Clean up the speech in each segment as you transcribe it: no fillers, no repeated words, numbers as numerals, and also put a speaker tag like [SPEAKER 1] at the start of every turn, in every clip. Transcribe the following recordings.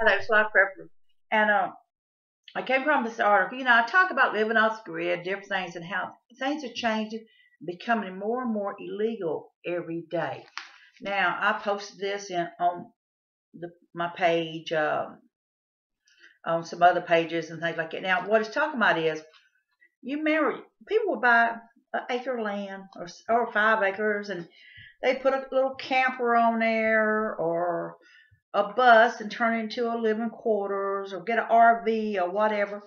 [SPEAKER 1] That's life prepper. And I came across this article. I talk about living off the grid, different things, and how things are changing, becoming more and more illegal every day. Now, I posted this in on my page, on some other pages and things like that. Now, what it's talking about is you remember people would buy an acre of land or 5 acres, and they put a little camper on there or a bus and turn it into a living quarters or get an RV or whatever.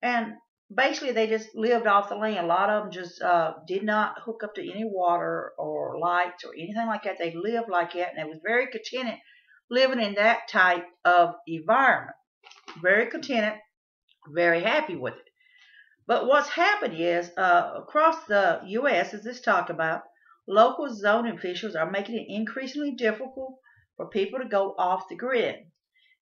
[SPEAKER 1] And basically, they just lived off the land. A lot of them just did not hook up to any water or lights or anything like that. They lived like that, and they was very contented living in that type of environment. Very contented, very happy with it. But what's happened is across the U.S., as this talk about, local zoning officials are making it increasingly difficult for people to go off the grid.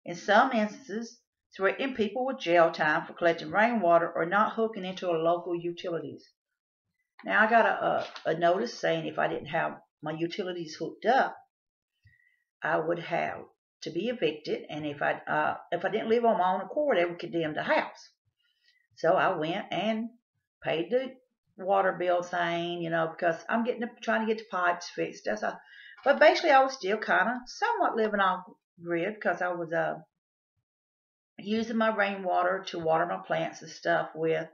[SPEAKER 1] In some instances, threatening people with jail time for collecting rainwater or not hooking into a local utilities. Now I got a notice saying if I didn't have my utilities hooked up, I would have to be evicted, and if I didn't live on my own accord, they would condemn the house. So I went and paid the water bill thing, because I'm trying to get the pipes fixed. But basically, I was still kind of somewhat living off grid because I was using my rainwater to water my plants and stuff with,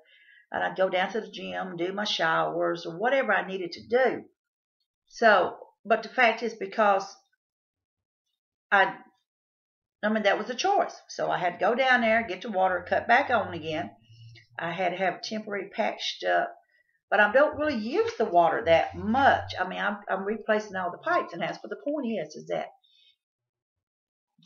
[SPEAKER 1] and I'd go down to the gym and do my showers or whatever I needed to do. So, but the fact is, because that was a choice. So I had to go down there, get the water, cut back on again. I had to have temporary patched up, but I don't really use the water that much. I'm replacing all the pipes and house, but the point is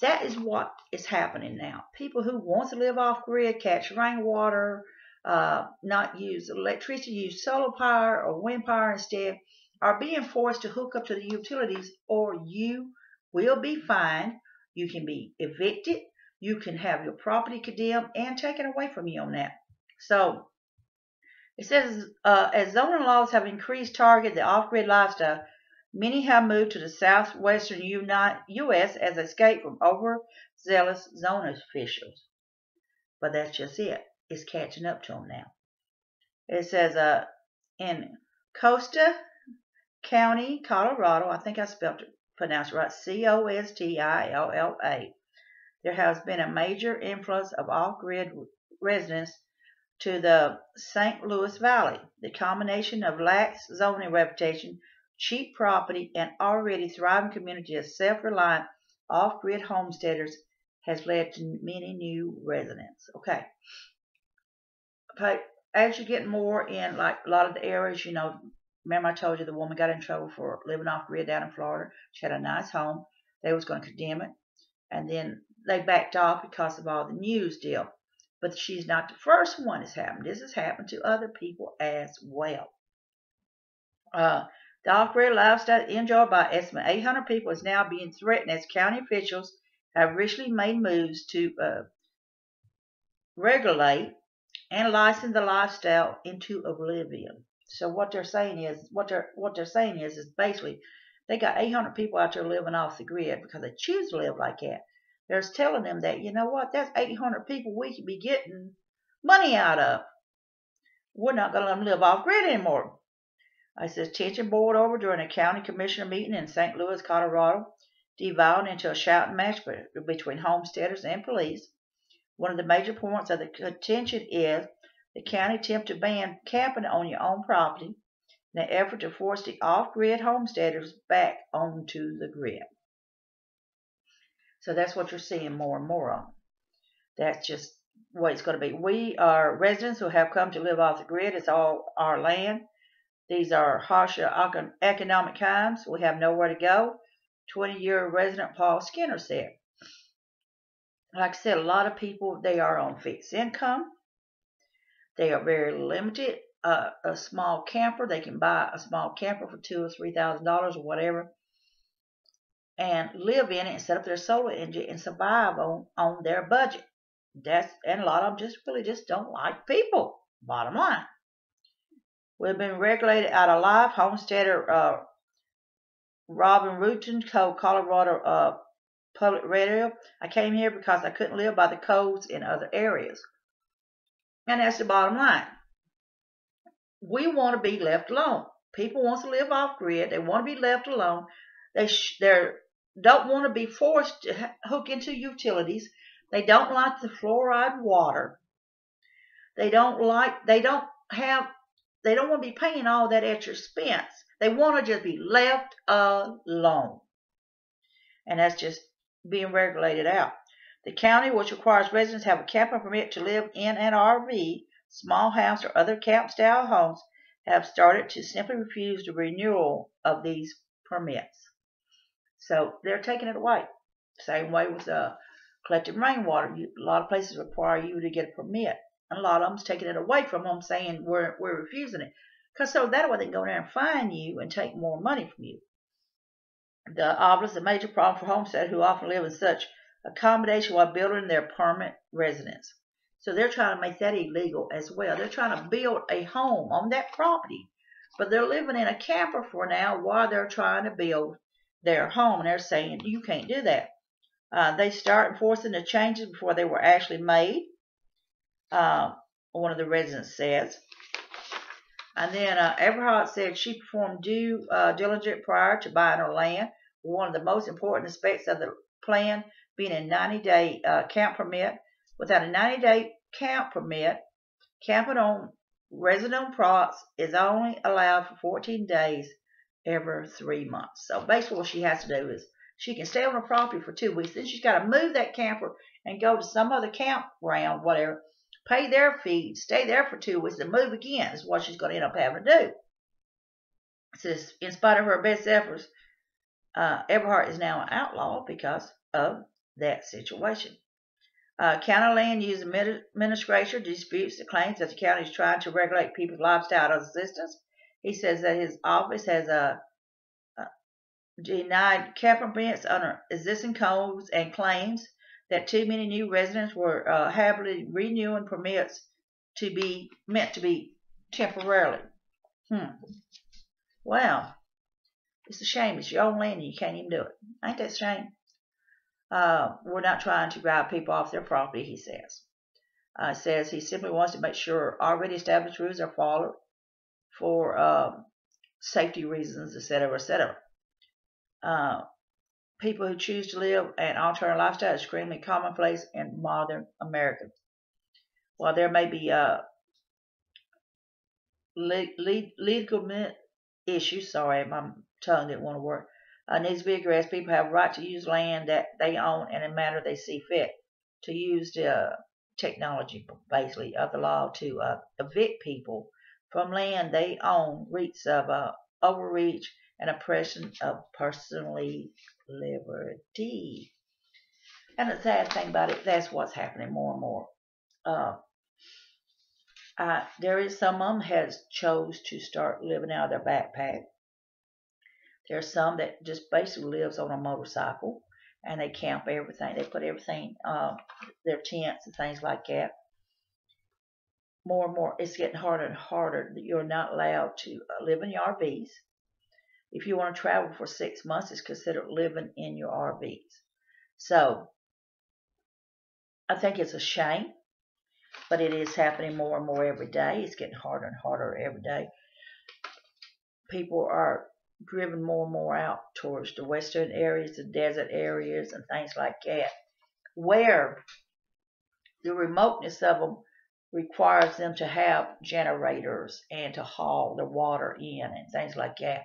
[SPEAKER 1] that is what is happening now. People who want to live off grid, catch rainwater, not use electricity, use solar power or wind power instead, are being forced to hook up to the utilities, or you will be fined. You can be evicted. You can have your property condemned and taken away from you on that. So it says, as zoning laws have increased target the off-grid lifestyle, many have moved to the southwestern U.S. as escape from overzealous zoning officials. But that's just it. It's catching up to them now. It says in Costa County, Colorado, I think I pronounced it right, Costilla, there has been a major influx of off-grid residents to the St. Louis Valley. The combination of lax zoning reputation, cheap property, and already thriving community of self-reliant off-grid homesteaders has led to many new residents. Okay. As you get more in, like a lot of the areas, remember I told you the woman got in trouble for living off-grid down in Florida. She had a nice home. They was going to condemn it. And then they backed off because of all the news deal. But she's not the first one that's happened. This has happened to other people as well. The off-grid lifestyle enjoyed by estimate 800 people is now being threatened as county officials have recently made moves to regulate and license the lifestyle into oblivion. So what they're saying is basically they got 800 people out there living off the grid because they choose to live like that. They're telling them that, that's 800 people we could be getting money out of. We're not going to let them live off grid anymore. I says tension boiled over during a county commissioner meeting in St. Louis, Colorado, devolved into a shouting match between homesteaders and police. One of the major points of the contention is the county attempt to ban camping on your own property in an effort to force the off-grid homesteaders back onto the grid. So that's what you're seeing more and more on. That's just what it's going to be. We are residents who have come to live off the grid. It's all our land. These are harsher economic times. We have nowhere to go. 20-year resident Paul Skinner said. Like I said, a lot of people, they are on fixed income. They are very limited. A small camper, they can buy a small camper for $2,000 or $3,000 or whatever, and live in it and set up their solar engine and survive on their budget. And a lot of them just don't like people. Bottom line. We've been regulated out of life. Homesteader Robin Rutan told Colorado public radio. I came here because I couldn't live by the codes in other areas. And that's the bottom line. We want to be left alone. People want to live off grid. They want to be left alone. They don't want to be forced to hook into utilities. They don't like the fluoride water. They don't want to be paying all that extra expense. They want to just be left alone. And that's just being regulated out. The county, which requires residents have a camping permit to live in an RV, small house, or other camp-style homes, have started to simply refuse the renewal of these permits. So they're taking it away. Same way with collecting rainwater. A lot of places require you to get a permit. And a lot of them's taking it away from them, saying we're refusing it. Because so that way they can go there and fine you and take more money from you. The major problem for homesteaders who often live in such accommodation while building their permanent residence. So they're trying to make that illegal as well. They're trying to build a home on that property, but they're living in a camper for now while they're trying to build their home. And they're saying you can't do that. They start enforcing the changes before they were actually made. One of the residents says. And then Everhart said she performed due diligence prior to buying her land. One of the most important aspects of the plan being a 90-day camp permit. Without a 90-day camp permit, camping on resident plots is only allowed for 14 days every 3 months. So basically what she has to do is she can stay on her property for 2 weeks. Then she's got to move that camper and go to some other campground, whatever, pay their fee, stay there for 2 weeks, and move again is what she's going to end up having to do. It says, in spite of her best efforts, Everhart is now an outlaw because of that situation. County Land Use Administrator disputes the claims that the county is trying to regulate people's lifestyle assistance. He says that his office has denied camping permits under existing codes and claims that too many new residents were happily renewing permits to be meant to be temporarily. Well, it's a shame. It's your own land and you can't even do it. Ain't that a shame? We're not trying to drive people off their property, he says. Says he simply wants to make sure already established rules are followed for safety reasons, etc., etc. People who choose to live an alternative lifestyle is extremely commonplace in modern America. While there may be legal issues, sorry, my tongue didn't want to work, needs to be addressed. People have a right to use land that they own in a manner they see fit, to use the technology, basically, of the law to evict people from land they own, reeks of overreach and oppression of personal liberty. And the sad thing about it, that's what's happening more and more. There is some of them has chose to start living out of their backpack. There's some that just basically lives on a motorcycle and they camp everything. They put everything, their tents and things like that. More and more, it's getting harder and harder. You're not allowed to live in your RVs. If you want to travel for 6 months, it's considered living in your RVs. So, I think it's a shame, but it is happening more and more every day. It's getting harder and harder every day. People are driven more and more out towards the western areas, the desert areas, and things like that, where the remoteness of them requires them to have generators and to haul the water in and things like that.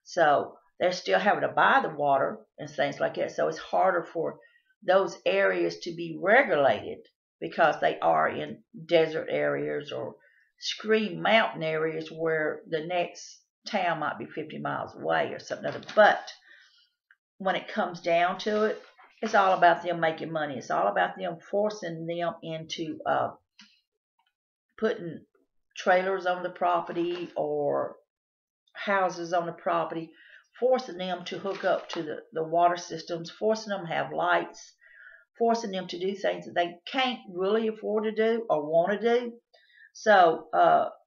[SPEAKER 1] So they're still having to buy the water and things like that. So it's harder for those areas to be regulated because they are in desert areas or extreme mountain areas where the next town might be 50 miles away or something other. But when it comes down to it, it's all about them making money. It's all about them forcing them into putting trailers on the property or houses on the property, forcing them to hook up to the water systems, forcing them to have lights, forcing them to do things that they can't really afford to do or want to do. So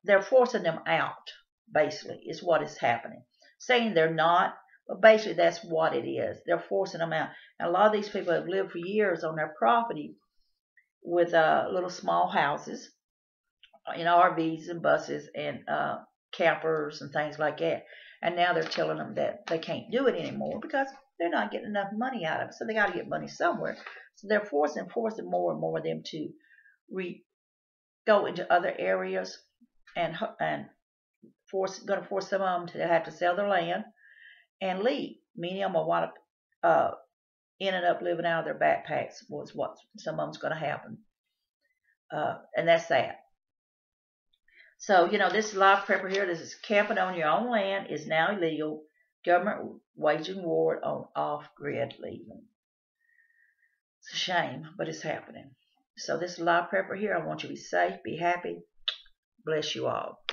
[SPEAKER 1] they're forcing them out, basically, is what is happening. Saying they're not, But basically, that's what it is. They're forcing them out. And a lot of these people have lived for years on their property with little small houses, RVs and buses and campers and things like that. And now they're telling them that they can't do it anymore because they're not getting enough money out of it. So they got to get money somewhere. So they're forcing more and more of them to go into other areas and going to force some of them to have to sell their land and leave. Many of them will want to end up living out of their backpacks. Was what some of them's going to happen, and that's sad. So, this live prepper here, this is camping on your own land is now illegal. Government waging war on off-grid living. It's a shame, but it's happening. So this live prepper here, I want you to be safe, be happy. Bless you all.